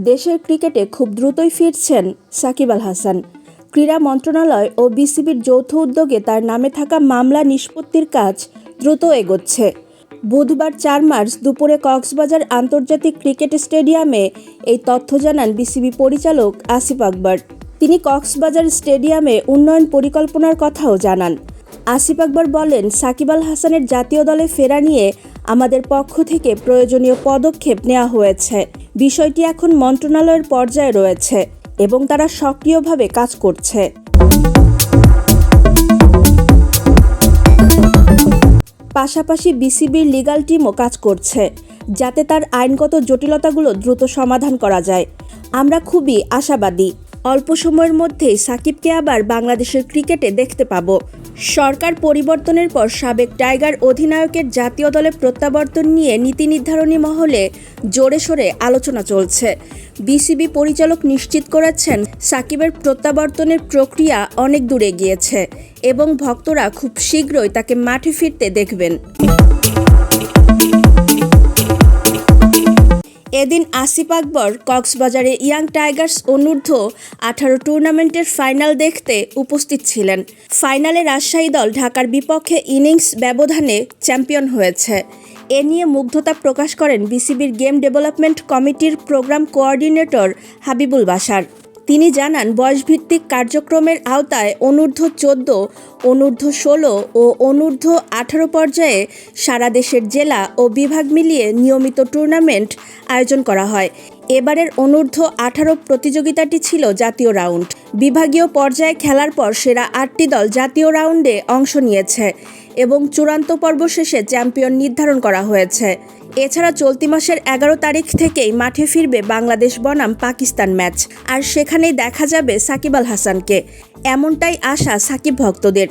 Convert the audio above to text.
দেশের ক্রিকেটে খুব দ্রুতই ফিরছেন সাকিব আল হাসান। ক্রীড়া মন্ত্রণালয় ও বিসিবির যৌথ উদ্যোগে তার নামে থাকা মামলা নিষ্পত্তির কাজ দ্রুত এগোচ্ছে। বুধবার ৪ মার্চ দুপুরে কক্সবাজার আন্তর্জাতিক ক্রিকেট স্টেডিয়ামে এই তথ্য জানান বিসিবি পরিচালক আসিফ আকবর। তিনি কক্সবাজার স্টেডিয়ামে উন্নয়ন পরিকল্পনার কথাও জানান। আসিফ আকবর বলেন, সাকিব আল হাসানের জাতীয় দলে ফেরা নিয়ে আমাদের পক্ষ থেকে প্রয়োজনীয় পদক্ষেপ নেওয়া হয়েছে। বিষয়টি এখন মন্ত্রণালয়ের পর্যায়ে রয়েছে এবং তারা সক্রিয়ভাবে কাজ করছে। পাশাপাশি বিসিবির লিগ্যাল টিমও কাজ করছে যাতে তার আইনগত জটিলতাগুলো দ্রুত সমাধান করা যায়। আমরা খুবই আশাবাদী, অল্প সময়ের মধ্যেই সাকিবকে আবার বাংলাদেশের ক্রিকেটে দেখতে পাবো। সরকার পরিবর্তনের পর সাবেক টাইগার অধিনায়কের জাতীয় দলে প্রত্যাবর্তন নিয়ে নীতি নির্ধারণী মহলে জোরে সোরে আলোচনা চলছে। বিসিবি পরিচালক নিশ্চিত করেছেন, সাকিবের প্রত্যাবর্তনের প্রক্রিয়া অনেক দূর এগিয়েছে এবং ভক্তরা খুব শীঘ্রই তাকে মাঠে ফিরতে দেখবেন। এদিন আসিফ আকবর কক্সবাজারে ইয়াং টাইগার্স অনূর্ধ্ব 18 টুর্নামেন্টের ফাইনাল দেখতে উপস্থিত ছিলেন। ফাইনালে রাজশাহী দল ঢাকার বিপক্ষে ইনিংস ব্যবধানে চ্যাম্পিয়ন হয়েছে। এ নিয়ে মুগ্ধতা প্রকাশ করেন বিসিবির গেম ডেভেলপমেন্ট কমিটির প্রোগ্রাম কোঅর্ডিনেটর হাবিবুল বাশার। তিনি জানান, বয়সভিত্তিক কার্যক্রমের আওতায় অনূর্ধ্ব 14, অনূর্ধ্ব 16 ও অনূর্ধ্ব 18 পর্যায়ে সারা দেশের জেলা ও বিভাগ মিলিয়ে নিয়মিত টুর্নামেন্ট আয়োজন করা হয়। এবারের অনূর্ধ্ব 18 প্রতিযোগিতাটি ছিল জাতীয় রাউন্ড। বিভাগীয় পর্যায়ে খেলার পর সেরা 8টি দল জাতীয় রাউন্ডে অংশ নিয়েছে এবং চূড়ান্ত পর্ব শেষে চ্যাম্পিয়ন নির্ধারণ করা হয়েছে। এছাড়া চলতি মাসের 11 তারিখ থেকেই মাঠে ফিরবে বাংলাদেশ বনাম পাকিস্তান ম্যাচ, আর সেখানেই দেখা যাবে সাকিব আল হাসানকে। এমনটাই আশা সাকিব ভক্তদের।